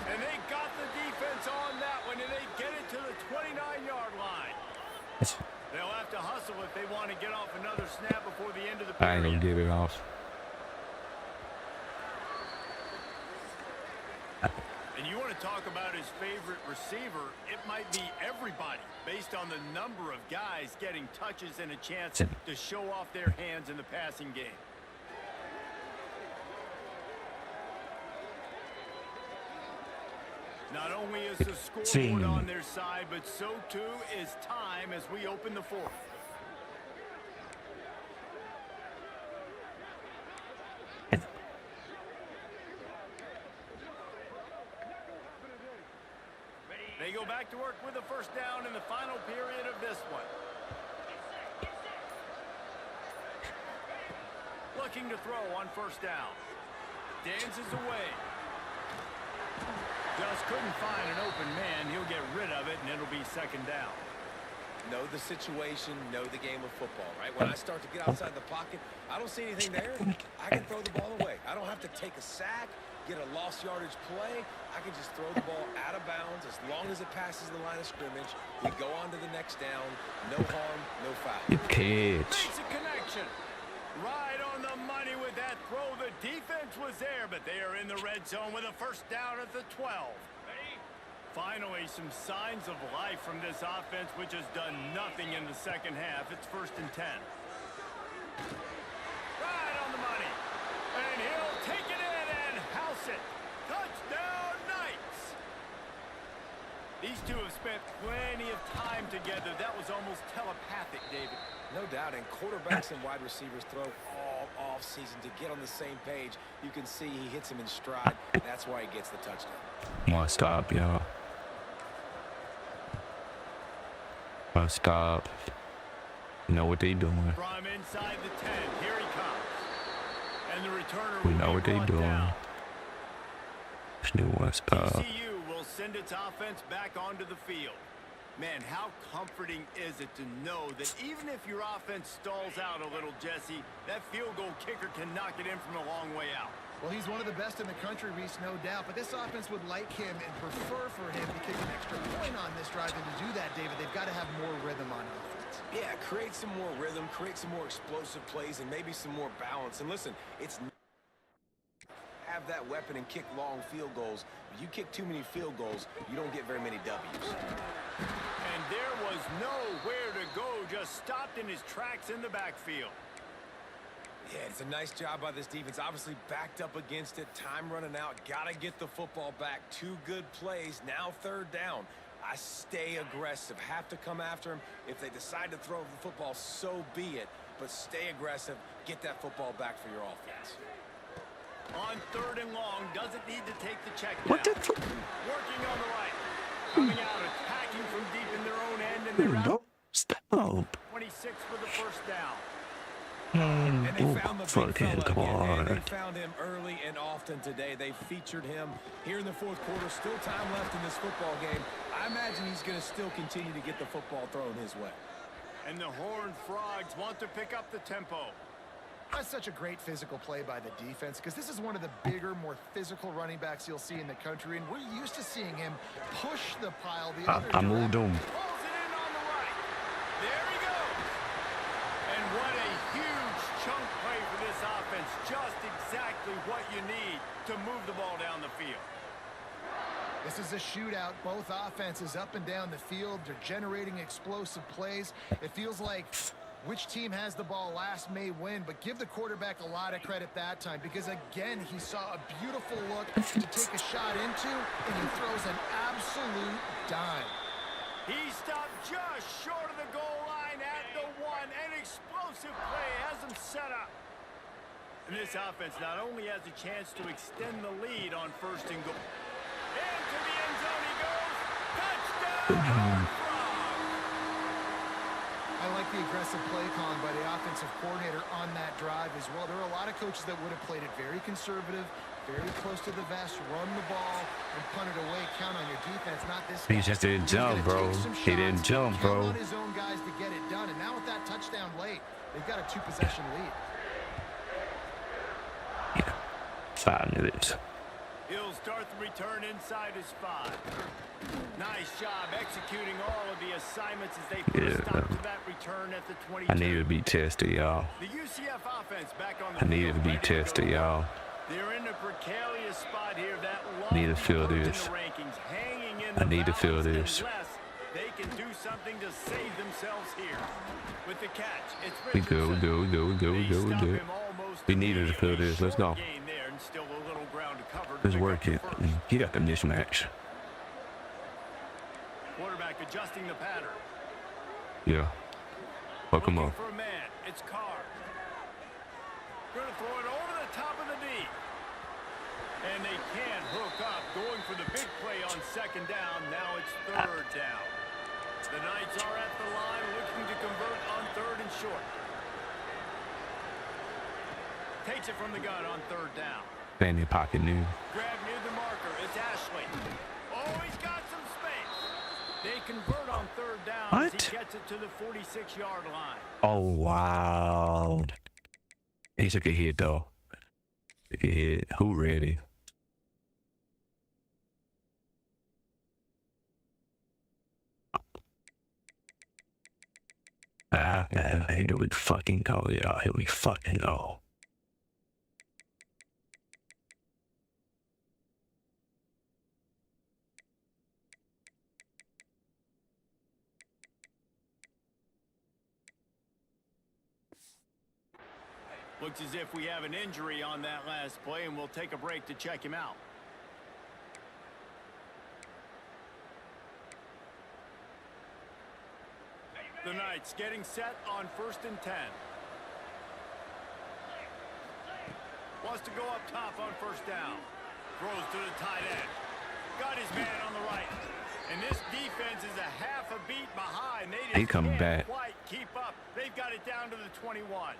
And they got the defense on that one, and they get it to the 29-yard line. They'll have to hustle if they want to get off another snap before the end of the period. I ain't gonna get it off. And you want to talk about his favorite receiver, it might be everybody based on the number of guys getting touches and a chance to show off their hands in the passing game. Not only is the scoreboard on their side, but so too is time as we open the 4th. They go back to work with a first down in the final period of this one. Looking to throw on first down. Dances away. Just couldn't find an open man. He'll get rid of it, and it'll be second down. Know the situation, know the game of football, right? When I start to get outside the pocket, I don't see anything there. I can throw the ball away. I don't have to take a sack, get a lost yardage play. I can just throw the ball out of bounds as long as it passes the line of scrimmage. We go on to the next down. No harm, no foul. Makes a connection. Right on the money with that throw. The defense was there, but they are in the red zone with a first down at the 12. Finally, some signs of life from this offense, which has done nothing in the second half. It's 1st and 10. Right on the money. And he'll take it in and house it. Touchdown, Knights. These two have spent plenty of time together. That was almost telepathic, David. No doubt, and quarterbacks and wide receivers throw all off-season to get on the same page. You can see he hits him in stride. That's why he gets the touchdown. Must stop, yo. Must stop. You know what they doing. From inside the 10, here he comes. And the returner We know what they doing. Down. New one stop. TCU will send its offense back onto the field. Man, how comforting is it to know that even if your offense stalls out a little, Jesse, that field goal kicker can knock it in from a long way out. Well, he's one of the best in the country, Reese, no doubt. But this offense would like him and prefer for him to kick an extra point on this drive. And to do that, David, they've got to have more rhythm on offense. Yeah, create some more rhythm, create some more explosive plays, and maybe some more balance. And listen, it's have that weapon and kick long field goals. If you kick too many field goals, you don't get very many W's. And there was nowhere to go, just stopped in his tracks in the backfield. Yeah, it's a nice job by this defense. Obviously backed up against it, time running out. Got to get the football back. 2 good plays, now 3rd down. I stay aggressive, have to come after him. If they decide to throw the football, so be it. But stay aggressive, get that football back for your offense. On 3rd and long, doesn't need to take the check down. Working on the right. Coming out, attacking from deep in their own end, and they're out. Stop. 26 for the first down. And they found the big Fucking come fella again. on. They found him early and often today. They featured him here in the 4th quarter. Still time left in this football game. I imagine he's going to still continue to get the football thrown his way. And the Horned Frogs want to pick up the tempo. That's such a great physical play by the defense because this is one of the bigger, more physical running backs you'll see in the country, and we're used to seeing him push the pile the other I moved him. Pulls it in on the right. There he goes. offense just exactly what you need to move the ball down the field. This is a shootout. Both offenses up and down the field. They're generating explosive plays. It feels like which team has the ball last may win, but give the quarterback a lot of credit that time because, again, he saw a beautiful look to take a shot into, and he throws an absolute dime. He stopped just short of the goal line at the one. An explosive play has him set up. And this offense not only has a chance to extend the lead on first and goal. Into the end zone he goes. Touchdown! I like the aggressive play calling by the offensive coordinator on that drive as well. There are a lot of coaches that would have played it very conservative, very close to the vest, run the ball, and punt it away. Count on your defense, not this guy. He just didn't jump, bro. He didn't jump, bro. Count on his own guys to get it done. And now with that touchdown late, they've got a 2-possession lead. Yeah. 5 minutes. He'll start the return inside his 5. Nice job executing all of the assignments as they put a stop to that return at the 22. I needed to be tested, y'all. The UCF offense back on the I needed to be tested, y'all. They're in a precarious spot here. That I need to feel this. I need to feel this. They can do something to save themselves here. With the catch, it's We good, we good, we good, we good, we good, we good. We needed to feel this. Let's go. Let's work it. He got the mismatch. Quarterback adjusting the pattern. Yeah. Fuck him up. For a man, it's Carr. Going to throw it over the top of the D. And they can't hook up. Going for the big play on second down. Now it's third down. The Knights are at the line looking to convert on third and short. Takes it from the gun on third down. Fanny pocket new. Grab near the marker. It's Ashley. Oh, he's got some space. They convert on third down. What? He gets it to the 46-yard line. Oh, wow. He took a hit, though. Hit. Who ready? Here we fucking go, y'all. Here we fucking go. Looks as if we have an injury on that last play, and we'll take a break to check him out. The Knights getting set on 1st and 10. Wants to go up top on first down. Throws to the tight end. Got his man on the right. And this defense is a half a beat behind. They coming can't back. quite keep up. They've got it down to the 21.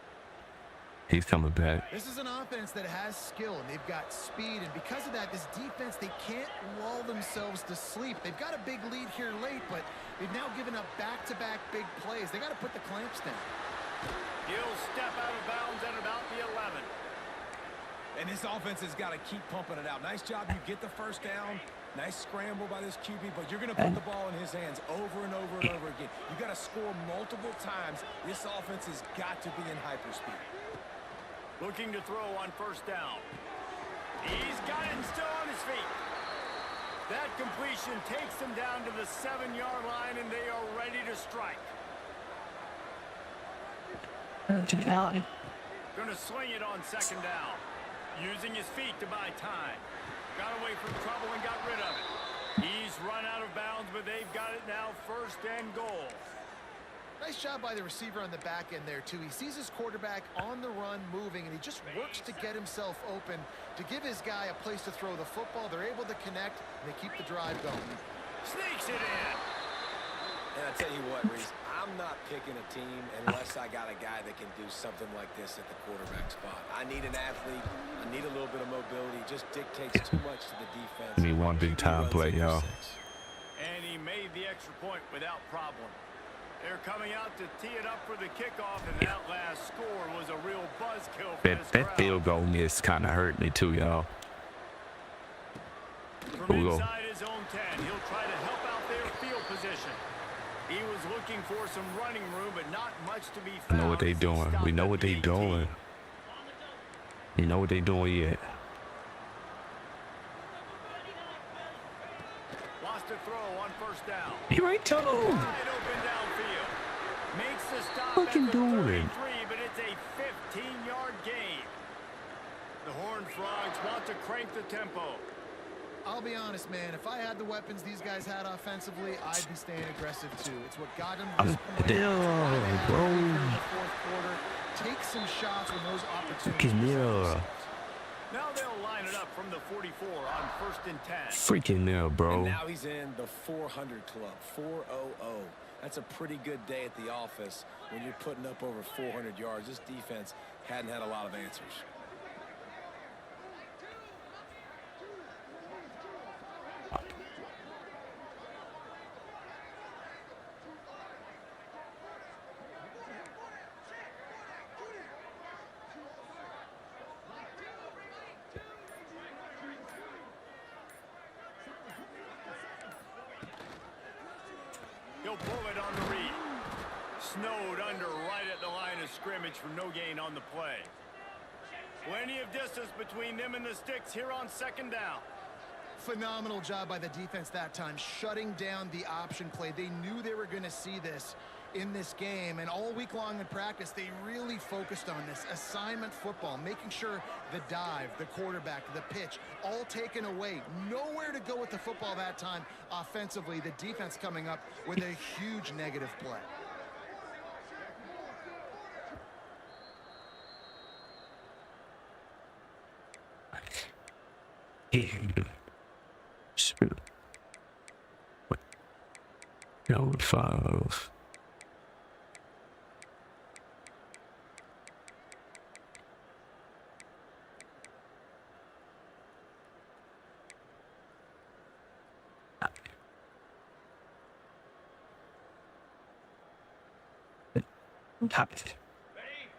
He's coming back. This is an offense that has skill, and they've got speed, and because of that, this defense, they can't lull themselves to sleep. They've got a big lead here late, but they've now given up back-to-back big plays. They got to put the clamps down. He'll step out of bounds at about the 11. And this offense has got to keep pumping it out. Nice job. You get the first down. Nice scramble by this QB, but you're going to put the ball in his hands over and over and over again. You got to score multiple times. This offense has got to be in hyperspeed. Looking to throw on first down. He's got it and still on his feet. That completion takes them down to the 7-yard line, and they are ready to strike. Going to swing it on second down. Using his feet to buy time. Got away from trouble and got rid of it. He's run out of bounds, but they've got it now 1st and goal. Nice job by the receiver on the back end there, too. He sees his quarterback on the run moving, and he just works to get himself open to give his guy a place to throw the football. They're able to connect, and they keep the drive going. Sneaks it in. And I tell you what, Reese, I'm not picking a team unless I got a guy that can do something like this at the quarterback spot. I need an athlete. I need a little bit of mobility. It just dictates too much to the defense. Need one big time play, y'all. And he made the extra point without problem. They're coming out to tee it up for the kickoff, and that last score was a real buzzkill for this crowd. That field goal miss kind of hurt me too, y'all. From inside his own 10, he'll try to help out their field position. He was looking for some running room, but not much to be found. I know what they doing. We know what they doing. You know what they doing yet. Wants to throw on first down. He right toe. Wide open downfield. Makes the stop Fucking at the doing? 33, but it's a 15-yard gain. The Horned Frogs want to crank the tempo. I'll be honest, man. If I had the weapons these guys had offensively, I'd be staying aggressive too. It's what got them to this point. Damn, bro. In the fourth quarter, take some shots when those opportunities. Fucking mirror. Now they'll line it up from the 44 on 1st and 10. Freaking mirror, bro. And now he's in the 400 club, 400. That's a pretty good day at the office when you're putting up over 400 yards. This defense hadn't had a lot of answers. He'll pull it on the read. Snowed under right at the line of scrimmage for no gain on the play. Plenty of distance between them and the sticks here on 2nd down. Phenomenal job by the defense that time, shutting down the option play. They knew they were going to see this in this game, and all week long in practice, they really focused on this assignment football, making sure the dive, the quarterback, the pitch, all taken away. Nowhere to go with the football that time offensively. The defense coming up with a huge negative play. Shoot. Go 5.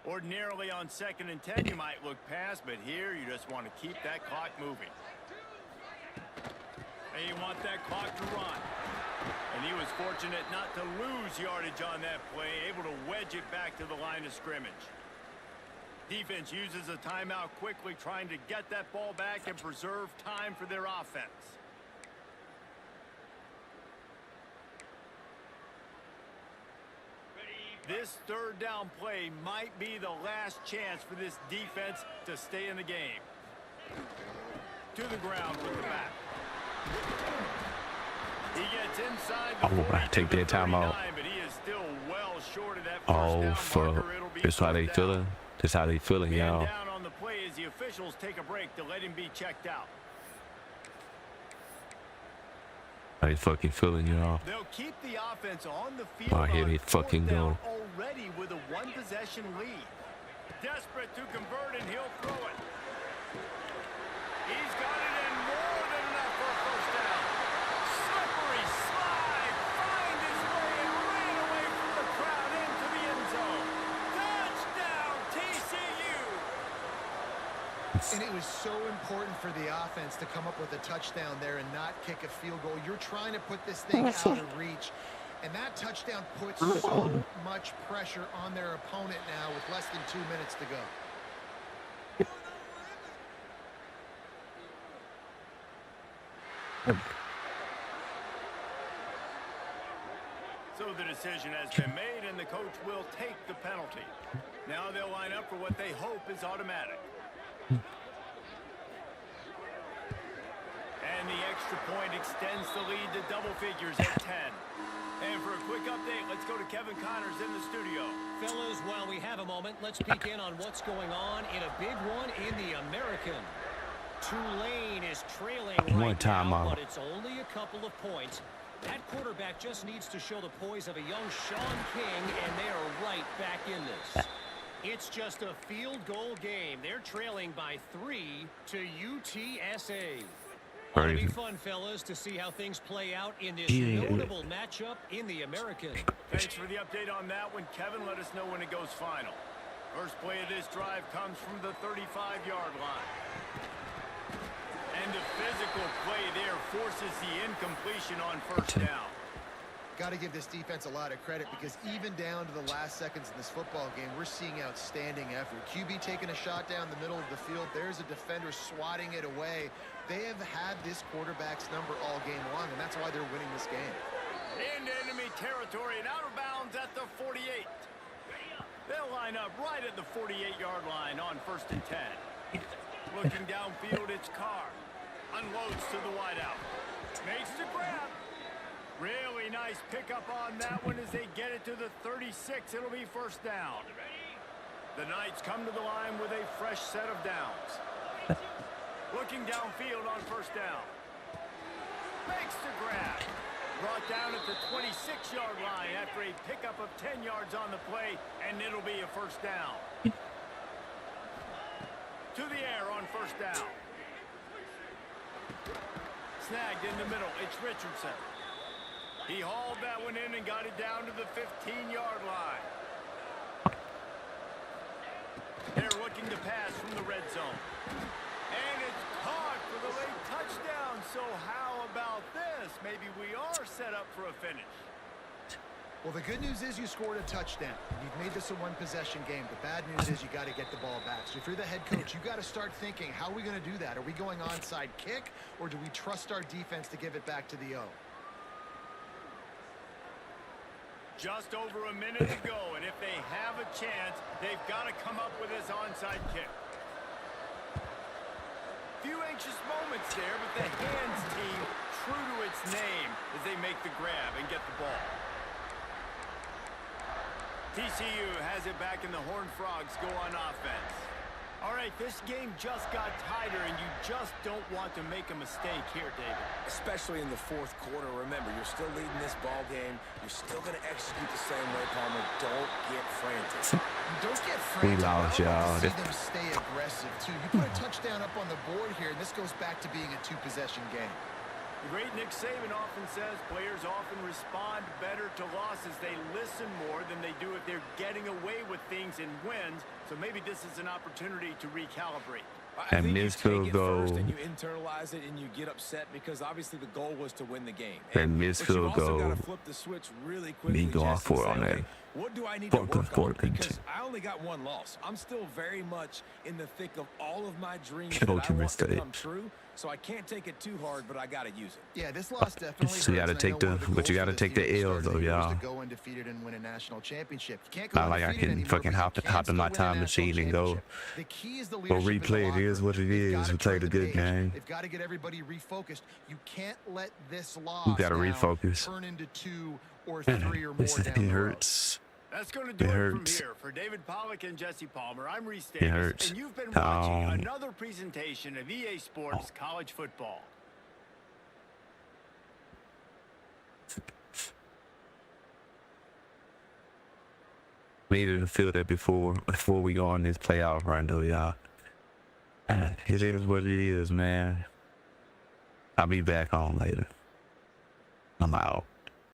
Ordinarily on 2nd and 10, you might look past, but here you just want to keep that clock moving. And you want that clock to run. And he was fortunate not to lose yardage on that play, able to wedge it back to the line of scrimmage. Defense uses a timeout quickly, trying to get that ball back and preserve time for their offense. This 3rd down play might be the last chance for this defense to stay in the game. To the ground with the back. He gets inside the 40 take that timeout. but he is still well short of that Oh, first down marker. fuck. It'll be That's how they 3rd down. feeling. That's how they feeling, Man y'all. down on the play as the officials take a break to let him be checked out. How they fucking feeling, y'all. They'll keep the offense on the field. Oh, here on they 4th fucking down go. already with a 1-possession lead. Desperate to convert, and he'll throw it. He's got it in more than enough for a 1st down. Slippery slide, find his way and ran away from the crowd into the end zone. Touchdown, TCU! And it was so important for the offense to come up with a touchdown there and not kick a field goal. You're trying to put this thing out of reach. And that touchdown puts so much pressure on their opponent now with less than 2 minutes to go. So the decision has been made, and the coach will take the penalty. Now they'll line up for what they hope is automatic. And the extra point extends the lead to double figures at 10. And for a quick update, let's go to Kevin Connors in the studio. Fellas, while we have a moment, let's peek in on what's going on in a big one in the American. Tulane is trailing right now, but it's only a couple of points. That quarterback just needs to show the poise of a young Sean King, and they are right back in this. It's just a field goal game. They're trailing by 3 to UTSA. It'll be fun, fellas, to see how things play out in this notable matchup in the American. Thanks for the update on that one, Kevin. Let us know when it goes final. First play of this drive comes from the 35-yard line. And the physical play there forces the incompletion on 1st down. Got to give this defense a lot of credit because even down to the last seconds in this football game, we're seeing outstanding effort. QB taking a shot down the middle of the field. There's a defender swatting it away. They have had this quarterback's number all game long, and that's why they're winning this game. Into enemy territory and out of bounds at the 48. They'll line up right at the 48-yard line on 1st and 10. Looking downfield, it's Carr. Unloads to the wideout. Makes the grab. Really nice pickup on that one as they get it to the 36. It'll be 1st down. The Knights come to the line with a fresh set of downs. Looking downfield on 1st down. Makes the grab. Brought down at the 26-yard line after a pickup of 10 yards on the play, and it'll be a 1st down. To the air on 1st down. Snagged in the middle. It's Richardson. He hauled that one in and got it down to the 15-yard line. They're looking to pass from the red zone. And it's caught for the late touchdown. So how about this? Maybe we are set up for a finish. Well, the good news is you scored a touchdown. You've made this a one-possession game. The bad news is you got to get the ball back. So if you're the head coach, you got to start thinking, how are we going to do that? Are we going onside kick, or do we trust our defense to give it back to the O? Just over a minute to go, and if they have a chance, they've got to come up with this onside kick. Few anxious moments there, but the hands team, true to its name, as they make the grab and get the ball. TCU has it back, and the Horned Frogs go on offense. All right, this game just got tighter, and you just don't want to make a mistake here, David. Especially in the 4th quarter. Remember, you're still leading this ball game. You're still going to execute the same way, Palmer. Don't get frantic. Don't get frantic. We lost, y'all. See them stay aggressive, too. You put a touchdown up on the board here, and this goes back to being a two-possession game. The great Nick Saban often says players often respond better to losses. They listen more than they do if they're getting away with things in wins. So maybe this is an opportunity to recalibrate. And missed field goal. And you internalize it and you get upset because obviously the goal was to win the game. And missed field goal. Got to flip the switch really quickly. Me going for on that. What do I need to work on? Because I only got one loss. I'm still very much in the thick of all of my dreams that I want to come true. So I can't take it too hard, but I got to use it. Yeah, this loss definitely. So you got to take the, but you got to take the L though, y'all. Go undefeated and win a national championship. You can't Not like I can fucking hop in my time machine and go replay. It is what it is. We played a good game. They've got to get everybody refocused. You can't let this loss. We got to refocus. Turn into 2 or 3 or more. It hurts. That's going to do it from here. For David Pollack and Jesse Palmer, I'm Reese It Davis, hurts. and you've been watching another presentation of EA Sports College Football. We needed to feel that before we go on this playoff run, though, y'all. It is what it is, man. I'll be back on later. I'm out.